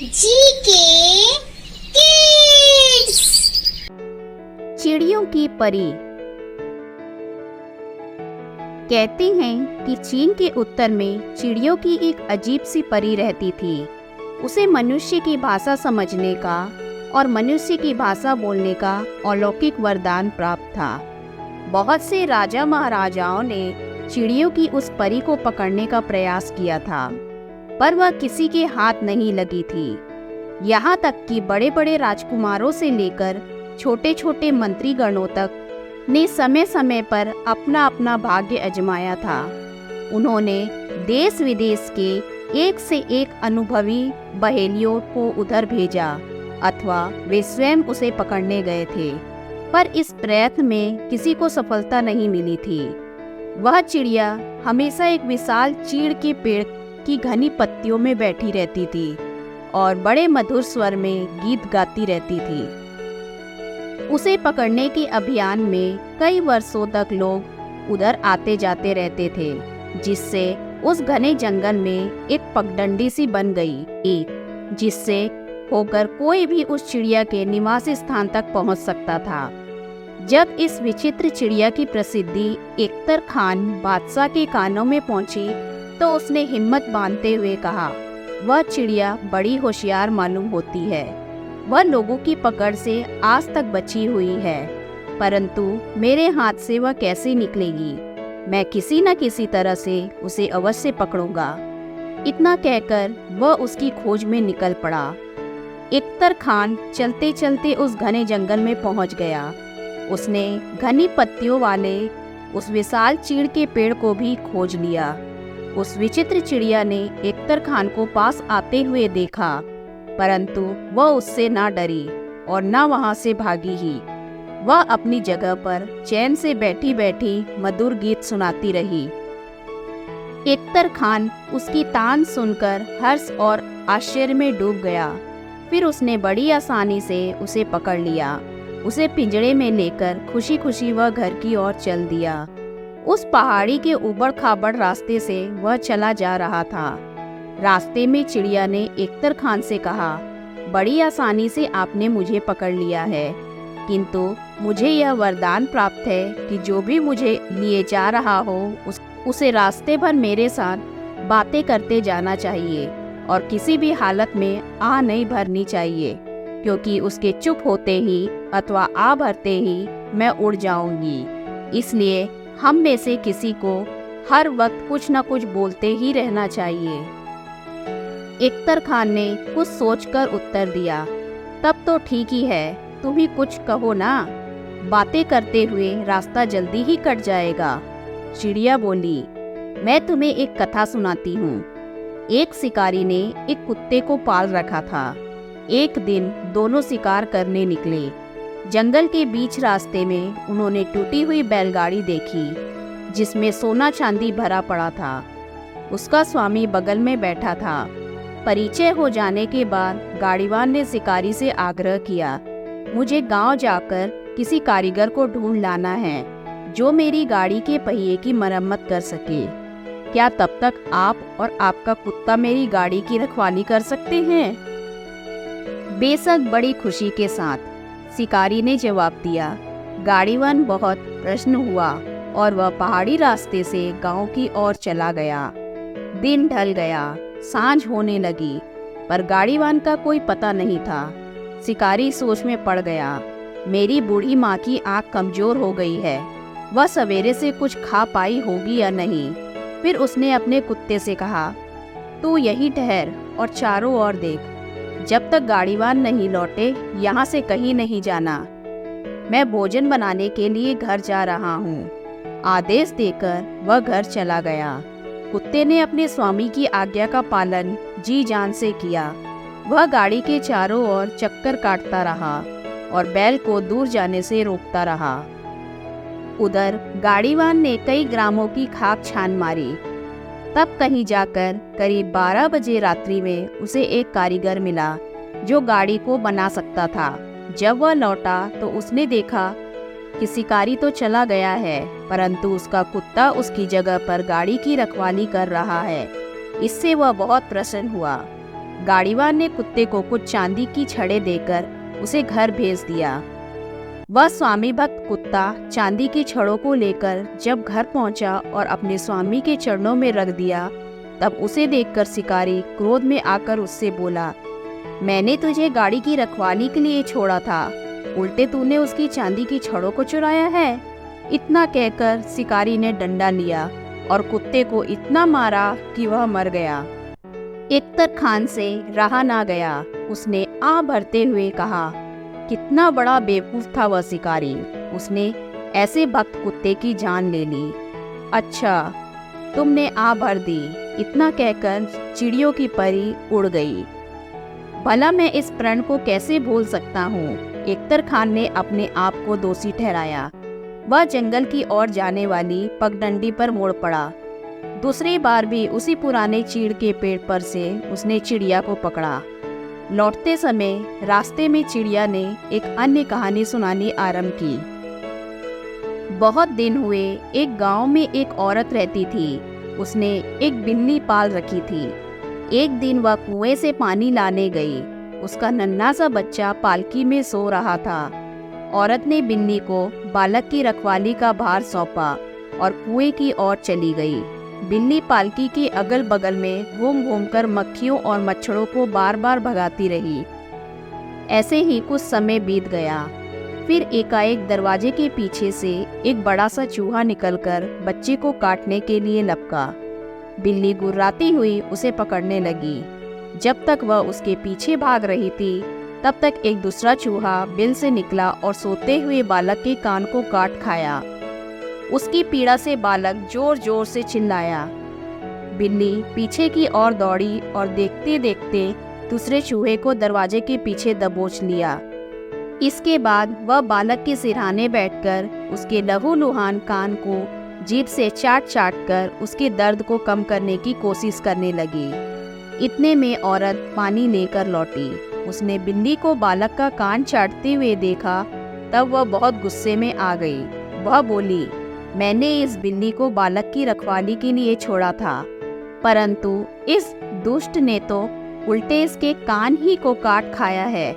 GK kids. चिड़ियों की परी। कहते हैं कि चीन के उत्तर में चिड़ियों की एक अजीब सी परी रहती थी। उसे मनुष्य की भाषा समझने का और मनुष्य की भाषा बोलने का अलौकिक वरदान प्राप्त था। बहुत से राजा महाराजाओं ने चिड़ियों की उस परी को पकड़ने का प्रयास किया था, पर वह किसी के हाथ नहीं लगी थी। यहाँ तक कि बड़े बड़े राजकुमारों से लेकर छोटे छोटे मंत्रीगणों तक ने समय समय पर अपना अपना भाग्य आजमाया था। उन्होंने देश विदेश के एक से एक अनुभवी बहेलियों को उधर भेजा अथवा वे स्वयं उसे पकड़ने गए थे, पर इस प्रयत्न में किसी को सफलता नहीं मिली थी। वह चिड़िया हमेशा एक विशाल चीड़ के पेड़ की घनी पत्तियों में बैठी रहती थी और बड़े मधुर स्वर में गीत गाती रहती थी। उसे पकड़ने के अभियान में कई वर्षों तक लोग उधर आते जाते रहते थे, जिससे उस घने जंगल में एक पगडंडी सी बन गई, जिससे होकर कोई भी उस चिड़िया के निवास स्थान तक पहुंच सकता था। जब इस विचित्र चिड़िया की प्रसिद्धि एकतर खान बादशाह के कानों में पहुंची, तो उसने हिम्मत बांधते हुए कहा, वह चिड़िया बड़ी होशियार मालूम होती है। वह लोगों की पकड़ से आज तक बची हुई है, परंतु मेरे हाथ से वह कैसे निकलेगी? मैं किसी न किसी तरह से उसे अवश्य पकड़ूंगा। इतना कहकर वह उसकी खोज में निकल पड़ा। एकतर खान चलते चलते उस घने जंगल में पहुंच गया। उसने घनी पत्तियों वाले उस विशाल चीड़ के पेड़ को भी खोज लिया। उस विचित्र चिड़िया ने एकतर खान को पास आते हुए देखा, परंतु वह उससे ना डरी और ना वहां से भागी ही। वह अपनी जगह पर चैन से बैठी बैठी मधुर गीत सुनाती रही। एकतर खान उसकी तान सुनकर हर्ष और आश्चर्य में डूब गया। फिर उसने बड़ी आसानी से उसे पकड़ लिया। उसे पिंजड़े में लेकर खुशी खुशी वह घर की ओर चल दिया। उस पहाड़ी के ऊबड़ खाबड़ रास्ते से वह चला जा रहा था। रास्ते में चिड़िया ने एकतर खान से कहा, बड़ी आसानी से आपने मुझे पकड़ लिया है, किंतु मुझे यह वरदान प्राप्त है कि जो भी मुझे लिए जा रहा हो उसे रास्ते भर मेरे साथ बातें करते जाना चाहिए और किसी भी हालत में आ नहीं भरनी चाहिए, क्योंकि उसके चुप होते ही अथवा आ भरते ही मैं उड़ जाऊंगी। इसलिए हम में से किसी को हर वक्त कुछ न कुछ बोलते ही रहना चाहिए। एकतर खान ने कुछ सोचकर उत्तर दिया, तब तो ठीक ही है, तुम ही कुछ कहो ना। बातें करते हुए रास्ता जल्दी ही कट जाएगा। चिड़िया बोली, मैं तुम्हें एक कथा सुनाती हूँ। एक शिकारी ने एक कुत्ते को पाल रखा था। एक दिन दोनों शिकार करने निकले। जंगल के बीच रास्ते में उन्होंने टूटी हुई बैलगाड़ी देखी, जिसमें सोना चांदी भरा पड़ा था। उसका स्वामी बगल में बैठा था। परिचय हो जाने के बाद गाड़ीवान ने शिकारी से आग्रह किया, मुझे गांव जाकर किसी कारीगर को ढूंढ लाना है जो मेरी गाड़ी के पहिए की मरम्मत कर सके। क्या तब तक आप और आपका कुत्ता मेरी गाड़ी की रखवाली कर सकते हैं? बेशक, बड़ी खुशी के साथ, शिकारी ने जवाब दिया। गाड़ीवान बहुत प्रसन्न हुआ और वह पहाड़ी रास्ते से गांव की ओर चला गया। दिन ढल गया, सांझ होने लगी, पर गाड़ीवान का कोई पता नहीं था। शिकारी सोच में पड़ गया, मेरी बूढ़ी माँ की आंख कमजोर हो गई है, वह सवेरे से कुछ खा पाई होगी या नहीं। फिर उसने अपने कुत्ते से कहा, तू यहीं ठहर और चारों ओर देख, जब तक गाड़ीवान नहीं लौटे यहाँ से कहीं नहीं जाना। मैं भोजन बनाने के लिए घर जा रहा हूँ। आदेश देकर वह घर चला गया। कुत्ते ने अपने स्वामी की आज्ञा का पालन जी जान से किया। वह गाड़ी के चारों ओर चक्कर काटता रहा और बैल को दूर जाने से रोकता रहा। उधर गाड़ीवान ने कई ग्रामों की खाक छान मारी। तब कहीं जाकर करीब 12 बजे रात्रि में उसे एक कारीगर मिला जो गाड़ी को बना सकता था। जब वह लौटा तो उसने देखा कि शिकारी तो चला गया है, परंतु उसका कुत्ता उसकी जगह पर गाड़ी की रखवाली कर रहा है। इससे वह बहुत प्रसन्न हुआ। गाड़ीवान ने कुत्ते को कुछ चांदी की छड़ें देकर उसे घर भेज दिया। वह स्वामी भक्त कुत्ता चांदी की छड़ों को लेकर जब घर पहुंचा और अपने स्वामी के चरणों में रख दिया, तब उसे देखकर शिकारी क्रोध में आकर उससे बोला, मैंने तुझे गाड़ी की रखवाली के लिए छोड़ा था, उल्टे तूने उसकी चांदी की छड़ों को चुराया है। इतना कहकर शिकारी ने डंडा लिया और कुत्ते को इतना मारा कि वह मर गया। इख्तर खान से रहा ना गया। उसने आ भरते हुए कहा, कितना बड़ा बेवकूफ था वह शिकारी, उसने ऐसे भक्त कुत्ते की जान ले ली। अच्छा, तुमने आ भर दी। इतना कहकर चिड़ियों की परी उड़ गई। भला मैं इस प्रण को कैसे भूल सकता हूँ। इख्तर खान ने अपने आप को दोषी ठहराया। वह जंगल की ओर जाने वाली पगडंडी पर मुड़ पड़ा। दूसरी बार भी उसी पुराने चीड़ के पेड़ पर से उसने चिड़िया को पकड़ा। लौटते समय रास्ते में चिड़िया ने एक अन्य कहानी सुनानी आरंभ की। बहुत दिन हुए, एक गांव में एक औरत रहती थी। उसने एक बिल्ली पाल रखी थी। एक दिन वह कुएं से पानी लाने गई। उसका नन्हा सा बच्चा पालकी में सो रहा था। औरत ने बिल्ली को बालक की रखवाली का भार सौंपा और कुएं की ओर चली गई। बिल्ली पालकी के अगल बगल में घूम घूमकर मक्खियों और मच्छरों को बार बार भगाती रही। ऐसे ही कुछ समय बीत गया। फिर एकाएक दरवाजे के पीछे से एक बड़ा सा चूहा निकलकर बच्चे को काटने के लिए लपका। बिल्ली गुर्राती हुई उसे पकड़ने लगी। जब तक वह उसके पीछे भाग रही थी, तब तक एक दूसरा चूहा बिल से निकला और सोते हुए बालक के कान को काट खाया। उसकी पीड़ा से बालक जोर जोर से चिल्लाया। बिल्ली पीछे की ओर दौड़ी और देखते देखते दूसरे चूहे को दरवाजे के पीछे दबोच लिया। इसके बाद वह बालक के सिरहाने बैठकर उसके लहूलुहान कान को जीभ से चाट चाट कर उसके दर्द को कम करने की कोशिश करने लगी। इतने में औरत पानी लेकर लौटी। उसने बिल्ली को बालक का कान चाटते हुए देखा, तब वह बहुत गुस्से में आ गई। वह बोली, मैंने इस बिल्ली को बालक की रखवाली के लिए छोड़ा था, परंतु इस दुष्ट ने तो उल्टे इसके कान ही को काट खाया है।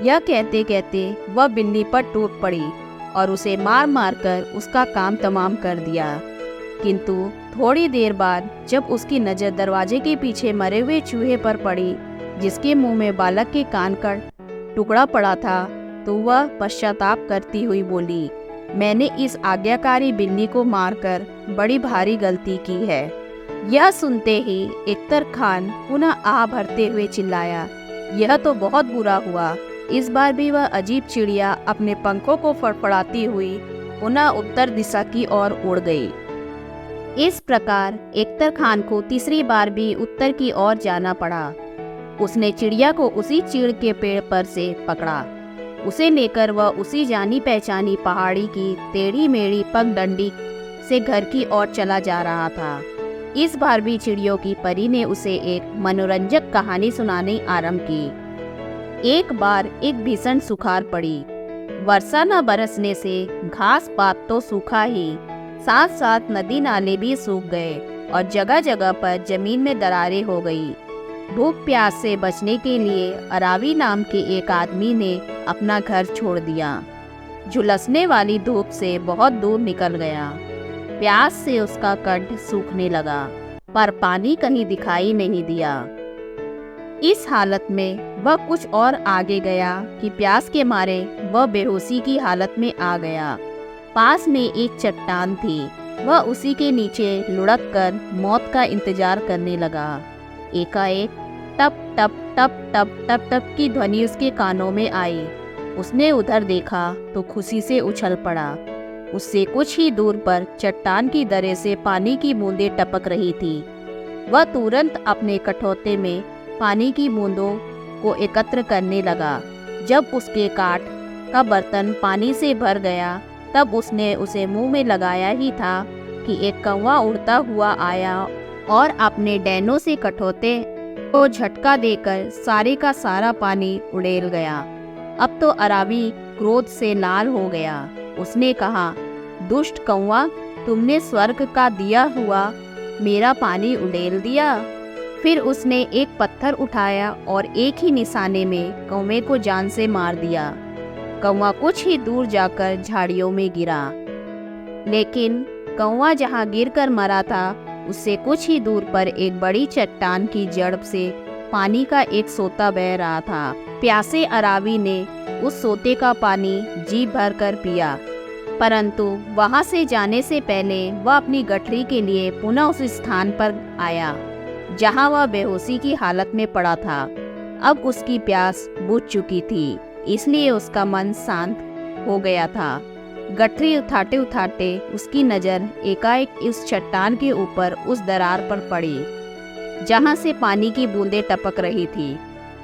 यह कहते कहते वह बिल्ली पर टूट पड़ी और उसे मार मार कर उसका काम तमाम कर दिया। किंतु थोड़ी देर बाद जब उसकी नज़र दरवाजे के पीछे मरे हुए चूहे पर पड़ी, जिसके मुंह में बालक के कान का टुकड़ा पड़ा था, तो वह पश्चाताप करती हुई बोली, मैंने इस आज्ञाकारी बिल्ली को मारकर बड़ी भारी गलती की है। यह सुनते ही इख्तर खान पुनः आह भरते हुए चिल्लाया, यह तो बहुत बुरा हुआ। इस बार भी वह अजीब चिड़िया अपने पंखों को फड़फड़ाती हुई पुनः उत्तर दिशा की ओर उड़ गई। इस प्रकार इख्तर खान को तीसरी बार भी उत्तर की ओर जाना पड़ा। उसने चिड़िया को उसी चीड़ के पेड़ पर से पकड़ा। उसे लेकर वह उसी जानी पहचानी पहाड़ी की टेढ़ी मेढ़ी पगडंडी से घर की ओर चला जा रहा था। इस बार भी चिड़ियों की परी ने उसे एक मनोरंजक कहानी सुनानी आरंभ की। एक बार एक भीषण सुखाड़ पड़ी। वर्षा न बरसने से घास पात तो सूखा ही, साथ साथ नदी नाले भी सूख गए और जगह जगह पर जमीन में दरारें हो गई। भूख प्यास से बचने के लिए अरावी नाम के एक आदमी ने अपना घर छोड़ दिया। झुलसने वाली धूप से बहुत दूर निकल गया। प्यास से उसका कंठ सूखने लगा, पर पानी कहीं दिखाई नहीं दिया। इस हालत में वह कुछ और आगे गया कि प्यास के मारे वह बेहोशी की हालत में आ गया। पास में एक चट्टान थी। वह उसी के नीचे लुढ़क कर मौत का इंतजार करने लगा। एकाएक टप टप टप टप टप टप की ध्वनि उसके कानों में आई। उसने उधर देखा तो खुशी से उछल पड़ा। उससे कुछ ही दूर पर चट्टान की दरे से पानी की बूंदें टपक रही थी। वह तुरंत अपने कठौते में पानी की बूंदों को एकत्र करने लगा। जब उसके काठ का बर्तन पानी से भर गया, तब उसने उसे मुंह में लगाया ही था कि एक कौवा उड़ता हुआ आया और अपने डैनों से कठौते को झटका देकर सारे का सारा पानी उड़ेल गया। अब तो अरावी क्रोध से लाल हो गया। उसने कहा, दुष्ट कौवा, तुमने स्वर्ग का दिया हुआ मेरा पानी उड़ेल दिया। फिर उसने एक पत्थर उठाया और एक ही निशाने में कौवे को जान से मार दिया। कौवा कुछ ही दूर जाकर झाड़ियों में गिरा, लेकिन कौवा जहाँ गिरकर मरा था उससे कुछ ही दूर पर एक बड़ी चट्टान की जड़ से पानी का एक सोता बह रहा था। प्यासे अरावी ने उस सोते का पानी जी भर कर पिया, परंतु वहां से जाने से पहले वह अपनी गठरी के लिए पुनः उस स्थान पर आया जहां वह बेहोशी की हालत में पड़ा था। अब उसकी प्यास बुझ चुकी थी, इसलिए उसका मन शांत हो गया था। गठरी उठाते उठाते उसकी नज़र एकाएक इस चट्टान के ऊपर उस दरार पर पड़ी जहां से पानी की बूंदें टपक रही थी।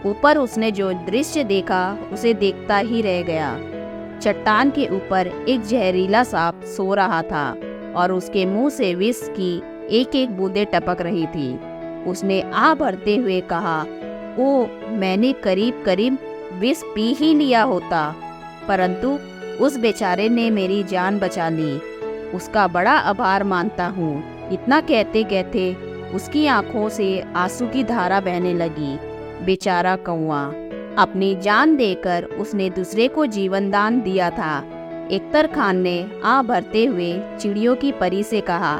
ऊपर उसने जो दृश्य देखा उसे देखता ही रह गया। चट्टान के ऊपर एक जहरीला सांप सो रहा था और उसके मुंह से विष की एक एक बूंदें टपक रही थी। उसने आह भरते हुए कहा, ओ, मैंने करीब करीब विष पी ही लिया होता, परंतु उस बेचारे ने मेरी जान बचा ली। उसका बड़ा आभार मानता हूँ। इतना कहते कहते उसकी आंखों से आंसू की धारा बहने लगी। बेचारा कौवा, अपनी जान देकर उसने दूसरे को जीवन दान दिया था। इख्तर खान ने आह भरते हुए चिड़ियों की परी से कहा,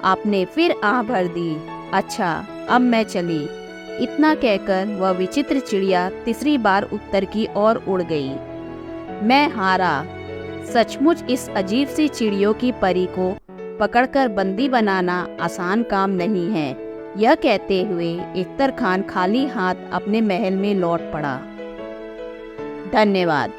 आपने फिर आह भर दी। अच्छा, अब मैं चली। इतना कहकर वह विचित्र चिड़िया तीसरी बार उत्तर की ओर उड़ गई। मैं हारा। सचमुच इस अजीब सी चिड़ियों की परी को पकड़कर बंदी बनाना आसान काम नहीं है। यह कहते हुए इख्तर खान खाली हाथ अपने महल में लौट पड़ा। धन्यवाद।